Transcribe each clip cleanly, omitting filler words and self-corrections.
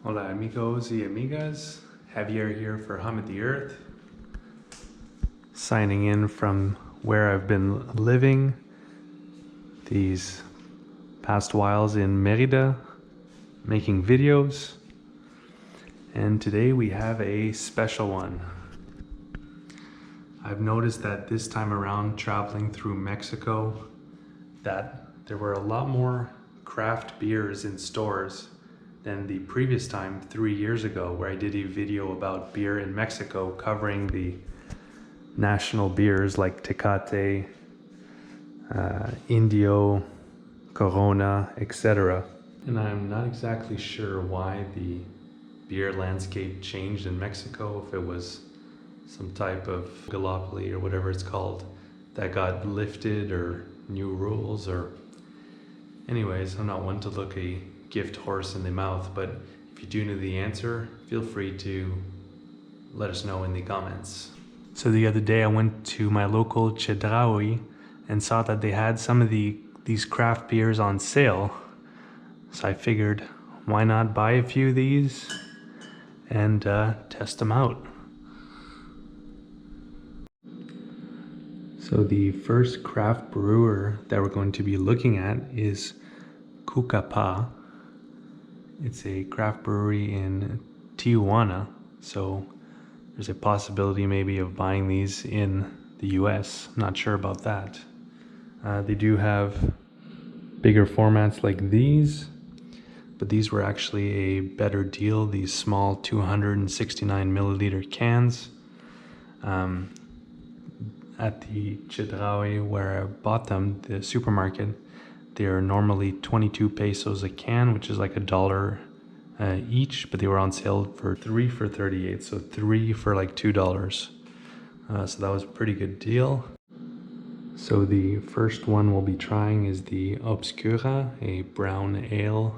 Hola amigos y amigas, Javier here for Hum at the Earth. Signing in from where I've been living these past whiles in Mérida, making videos. And today we have a special one. I've noticed that this time around traveling through Mexico that there were a lot more craft beers in stores than the previous time 3 years ago, where I did a video about beer in Mexico covering the national beers like Tecate, Indio, Corona, etc. And I'm not exactly sure why the beer landscape changed in Mexico, if it was some type of duopoly or whatever it's called that got lifted, or new rules, or anyways, I'm not one to look a gift horse in the mouth, but if you do know the answer, feel free to let us know in the comments. So the other day I went to my local Chedraui and saw that they had some of these craft beers on sale. So I figured, why not buy a few of these and test them out. So the first craft brewer that we're going to be looking at is Kukapa. It's a craft brewery in Tijuana, so there's a possibility maybe of buying these in the US. I'm not sure about that. They do have bigger formats like these, but these were actually a better deal, these small 269 milliliter cans. At the Chedraui where I bought them, the supermarket, they're normally 22 pesos a can, which is like $1 each, but they were on sale for 3 for 38, so 3 for like $2. So that was a pretty good deal. So the first one we'll be trying is the Obscura, a brown ale.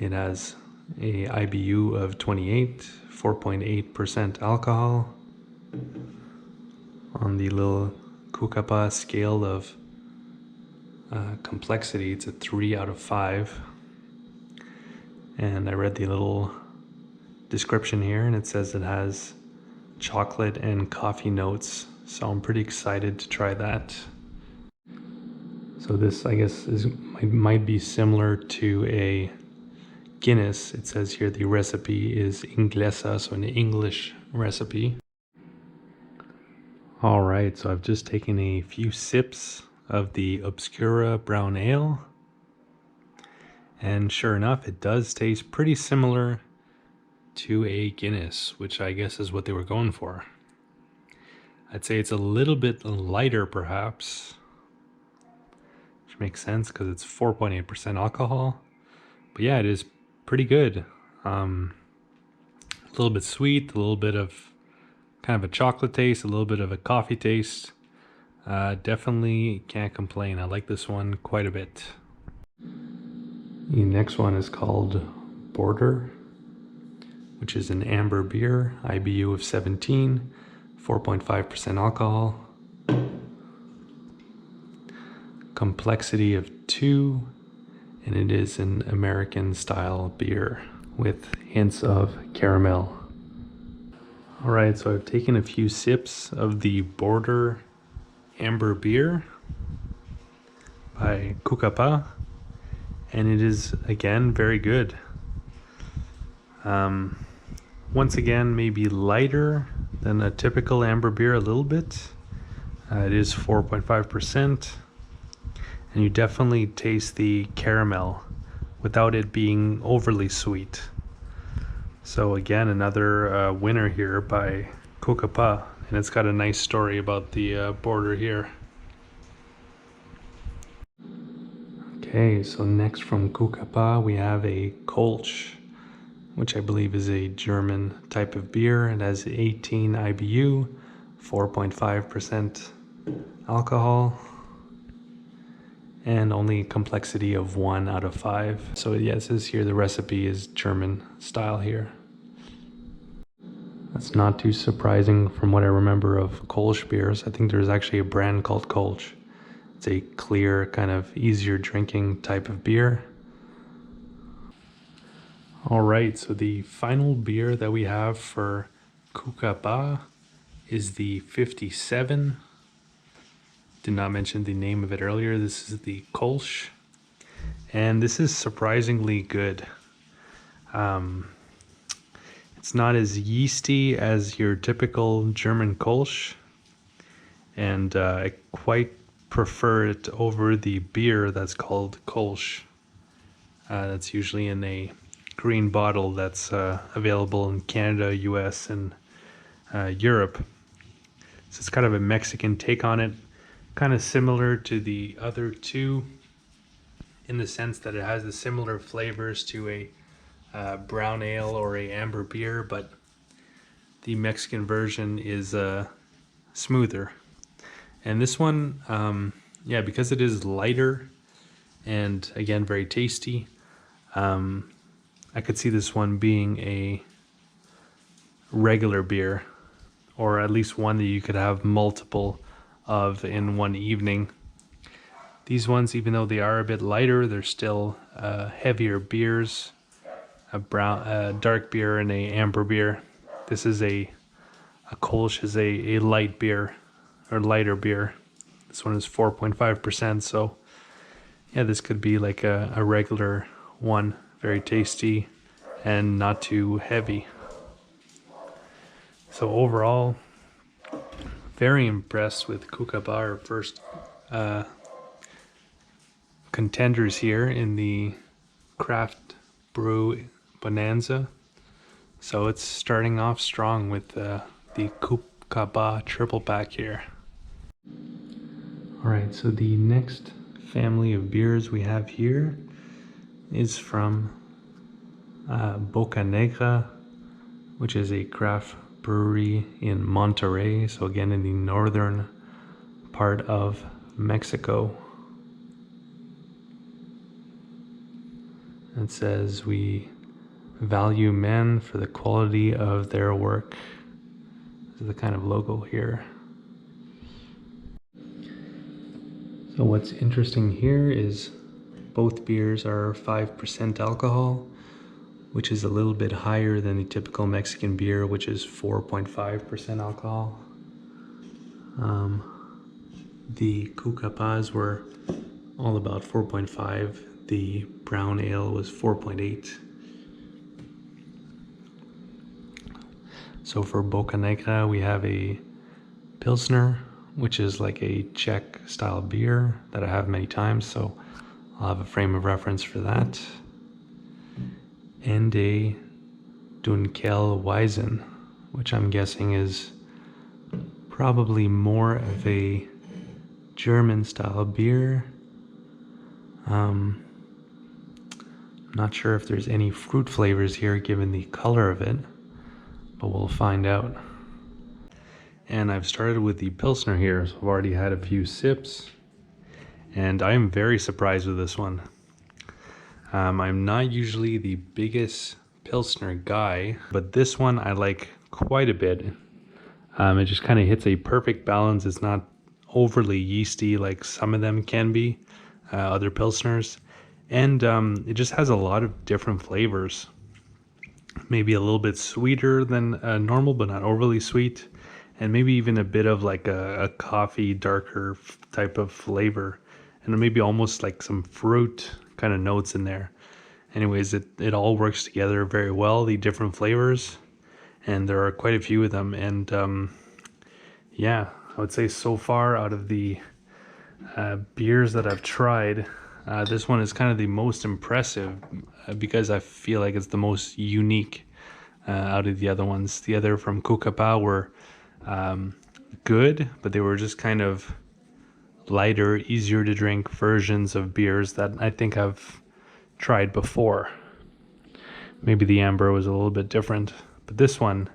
It has a IBU of 28, 4.8% alcohol. On the little Kukapa scale of complexity, it's a 3 out of 5. And I read the little description here, and it says it has chocolate and coffee notes, so I'm pretty excited to try that. So this, I guess, might be similar to a Guinness. It says here the recipe is inglesa, so an English recipe. All right, so I've just taken a few sips of the Obscura brown ale, and sure enough, it does taste pretty similar to a Guinness, which I guess is what they were going for. I'd say it's a little bit lighter perhaps, which makes sense because it's 4.8% alcohol, but yeah, it is pretty good. A little bit sweet, a little bit of kind of a chocolate taste, a little bit of a coffee taste. Definitely can't complain. I like this one quite a bit. The next one is called Border, which is an amber beer, IBU of 17, 4.5% alcohol, complexity of 2, and it is an American style beer with hints of caramel. All right, so I've taken a few sips of the Border Amber Beer by Kukapa, and it is, again, very good. Once again, maybe lighter than a typical amber beer a little bit. It is 4.5%, and you definitely taste the caramel without it being overly sweet. So again, another winner here by Kukapa, and it's got a nice story about the border here. Okay, so next from Kukapa we have a Kolsch, which I believe is a German type of beer. It has 18 IBU, 4.5% alcohol, and only complexity of 1 out of 5. So yeah, it says here the recipe is German style here. That's not too surprising from what I remember of Kolsch beers. I think there's actually a brand called Kolsch. It's a clear, kind of easier drinking type of beer. All right, so the final beer that we have for Kukapa is the 57. Did not mention the name of it earlier. This is the Kolsch, and this is surprisingly good. It's not as yeasty as your typical German Kolsch, and I quite prefer it over the beer that's called Kolsch. That's usually in a green bottle that's available in Canada, US, and Europe. So it's kind of a Mexican take on it, kind of similar to the other two in the sense that it has the similar flavors to a brown ale or a amber beer, but the Mexican version is smoother. And this one, yeah, because it is lighter and again very tasty, I could see this one being a regular beer, or at least one that you could have multiple of in one evening. These ones, even though they are a bit lighter, they're still heavier beers. A dark beer and a amber beer. This is a Kolsch is a light beer, or lighter beer. This one is 4.5%, so yeah, this could be like a regular one. Very tasty and not too heavy. So overall, very impressed with Kukapa, our first contenders here in the craft brew bonanza. So it's starting off strong with the Kukapa triple pack here. All right, so the next family of beers we have here is from Boca Negra, which is a craft brewery in Monterrey, so again in the northern part of Mexico. It says, "We value men for the quality of their work." This is the kind of logo here. So what's interesting here is both beers are 5% alcohol, which is a little bit higher than the typical Mexican beer, which is 4.5% alcohol. The Kukapas were all about 4.5. The brown ale was 4.8. So for Boca Negra, we have a Pilsner, which is like a Czech style beer that I have many times, so I'll have a frame of reference for that. And a Dunkel Weizen, which I'm guessing is probably more of a German style beer. I'm not sure if there's any fruit flavors here given the color of it, but we'll find out. And I've started with the Pilsner here, so I've already had a few sips, and I'm very surprised with this one. I'm not usually the biggest Pilsner guy, but this one I like quite a bit. It just kind of hits a perfect balance. It's not overly yeasty like some of them can be, other Pilsners, and it just has a lot of different flavors. Maybe a little bit sweeter than normal, but not overly sweet, and maybe even a bit of like a coffee, darker type of flavor, and maybe almost like some fruit kind of notes in there. Anyways, it all works together very well, the different flavors, and there are quite a few of them. And yeah, I would say so far out of the beers that I've tried, this one is kind of the most impressive because I feel like it's the most unique out of the other ones. The other from Kukapa were good, but they were just kind of lighter, easier to drink versions of beers that I think I've tried before. Maybe the amber was a little bit different, but this one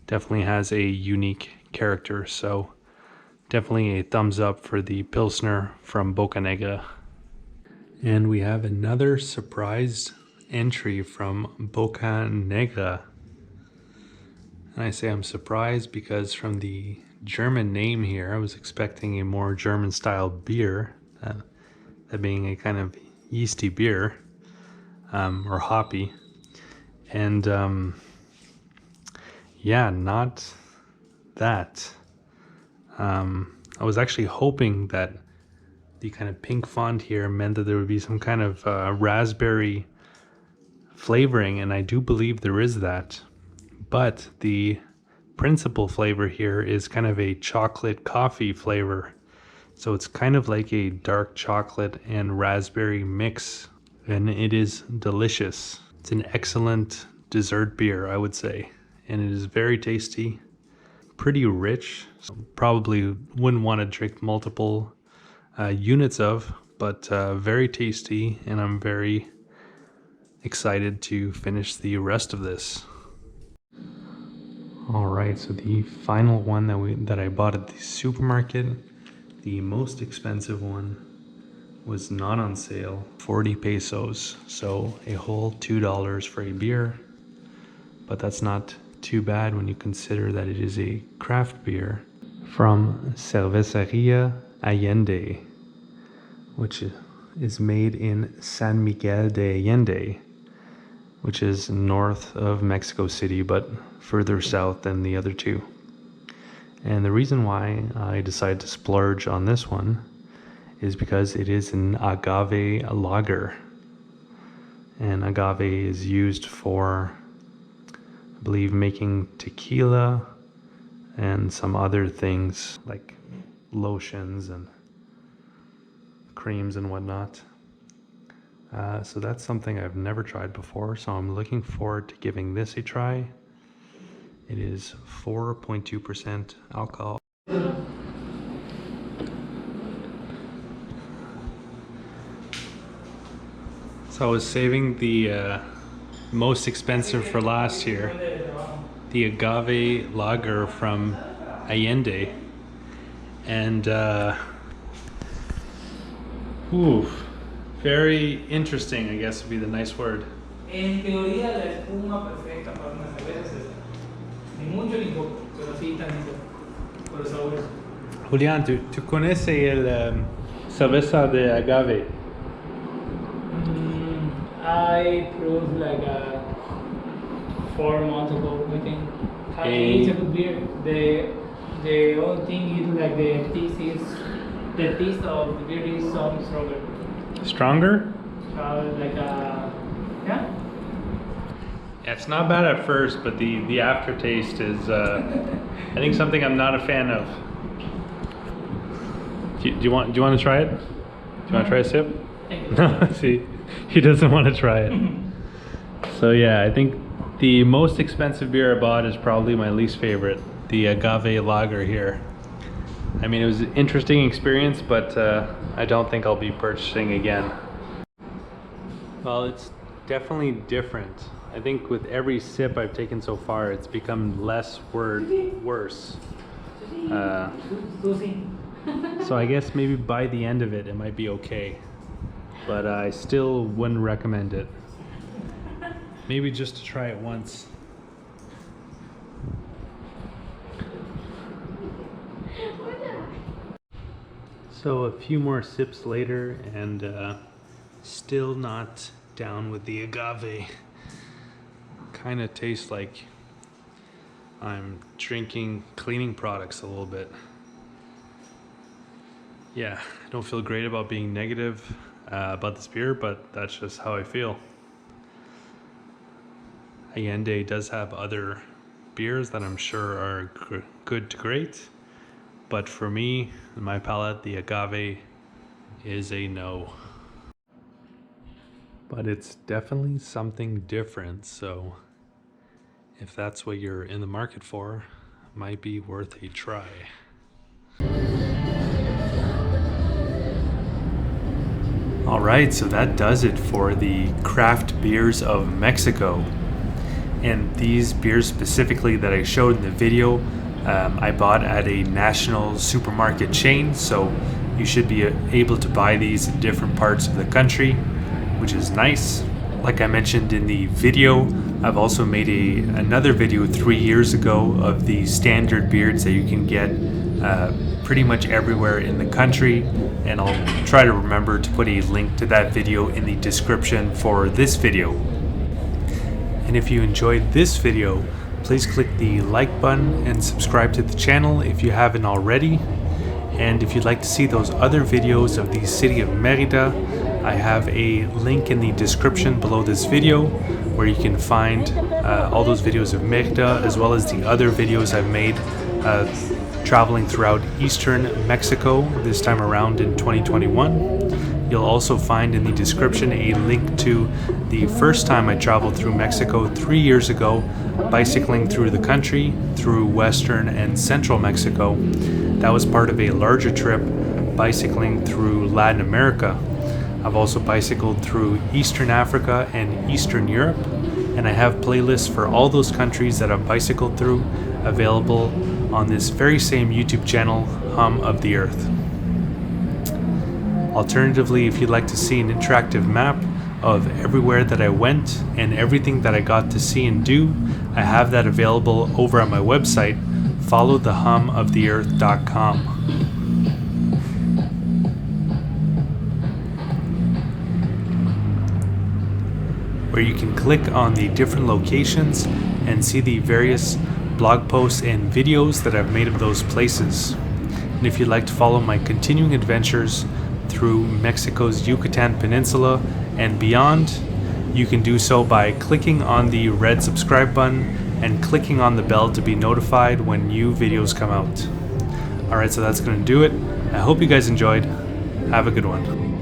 definitely has a unique character, so definitely a thumbs up for the Pilsner from Boca Negra. And we have another surprise entry from Boca Negra. And I say I'm surprised because from the German name here, I was expecting a more German style beer, that being a kind of yeasty beer, or hoppy. And yeah, not that. I was actually hoping that the kind of pink font here meant that there would be some kind of raspberry flavoring, and I do believe there is that. But the principal flavor here is kind of a chocolate coffee flavor. So it's kind of like a dark chocolate and raspberry mix, and it is delicious. It's an excellent dessert beer, I would say, and it is very tasty, pretty rich. So probably wouldn't want to drink multiple units of, but very tasty, and I'm very excited to finish the rest of this. All right, so the final one that I bought at the supermarket, the most expensive one, was not on sale, 40 pesos, so a whole $2 for a beer. But that's not too bad when you consider that it is a craft beer from Cervezaria Allende, which is made in San Miguel de Allende, which is north of Mexico City, but further south than the other two. And the reason why I decided to splurge on this one is because it is an Agave Lager. And agave is used for, I believe, making tequila and some other things like lotions and creams and whatnot. So that's something I've never tried before, so I'm looking forward to giving this a try. It is 4.2% alcohol. So I was saving the most expensive for last year, the Agave Lager from Allende, and very interesting, I guess would be the nice word. En teoría, la espuma perfecta para una cerveza es esta. Ni mucho ni poco, pero sí tantito, por los sabores. Julián, ¿tú conoces el cerveza de agave? I proved like 4 months ago, I think. It's a good beer. The only thing is like the taste of the beer is some stronger. Stronger? Yeah. It's not bad at first, but the aftertaste is, I think, something I'm not a fan of. Do you want to try it? Do you want to try a sip? No, see, he doesn't want to try it. So yeah, I think the most expensive beer I bought is probably my least favorite, the Agave Lager here. I mean, it was an interesting experience, but I don't think I'll be purchasing again. Well, it's definitely different. I think with every sip I've taken so far, it's become less worse. So I guess maybe by the end of it, it might be okay. But I still wouldn't recommend it. Maybe just to try it once. So a few more sips later, and still not down with the agave. Kind of tastes like I'm drinking cleaning products a little bit. Yeah, I don't feel great about being negative about this beer, but that's just how I feel. Allende does have other beers that I'm sure are good to great, but for me, in my palate, the agave is a no. But it's definitely something different, so if that's what you're in the market for, it might be worth a try. All right, so that does it for the craft beers of Mexico. And these beers specifically that I showed in the video, I bought at a national supermarket chain, so you should be able to buy these in different parts of the country, which is nice. Like I mentioned in the video, I've also made another video 3 years ago of the standard beers that you can get pretty much everywhere in the country, and I'll try to remember to put a link to that video in the description for this video. And if you enjoyed this video, please click the like button and subscribe to the channel if you haven't already. And if you'd like to see those other videos of the city of Mérida, I have a link in the description below this video where you can find all those videos of Mérida, as well as the other videos I've made traveling throughout eastern Mexico this time around in 2021. You'll also find in the description a link to the first time I traveled through Mexico 3 years ago, bicycling through the country, through western and central Mexico. That was part of a larger trip, bicycling through Latin America. I've also bicycled through Eastern Africa and Eastern Europe, and I have playlists for all those countries that I've bicycled through available on this very same YouTube channel, Hum of the Earth. Alternatively, if you'd like to see an interactive map of everywhere that I went and everything that I got to see and do, I have that available over on my website, followthehumoftheearth.com. where you can click on the different locations and see the various blog posts and videos that I've made of those places. And if you'd like to follow my continuing adventures through Mexico's Yucatan Peninsula and beyond, you can do so by clicking on the red subscribe button and clicking on the bell to be notified when new videos come out. Alright, so that's going to do it. I hope you guys enjoyed. Have a good one.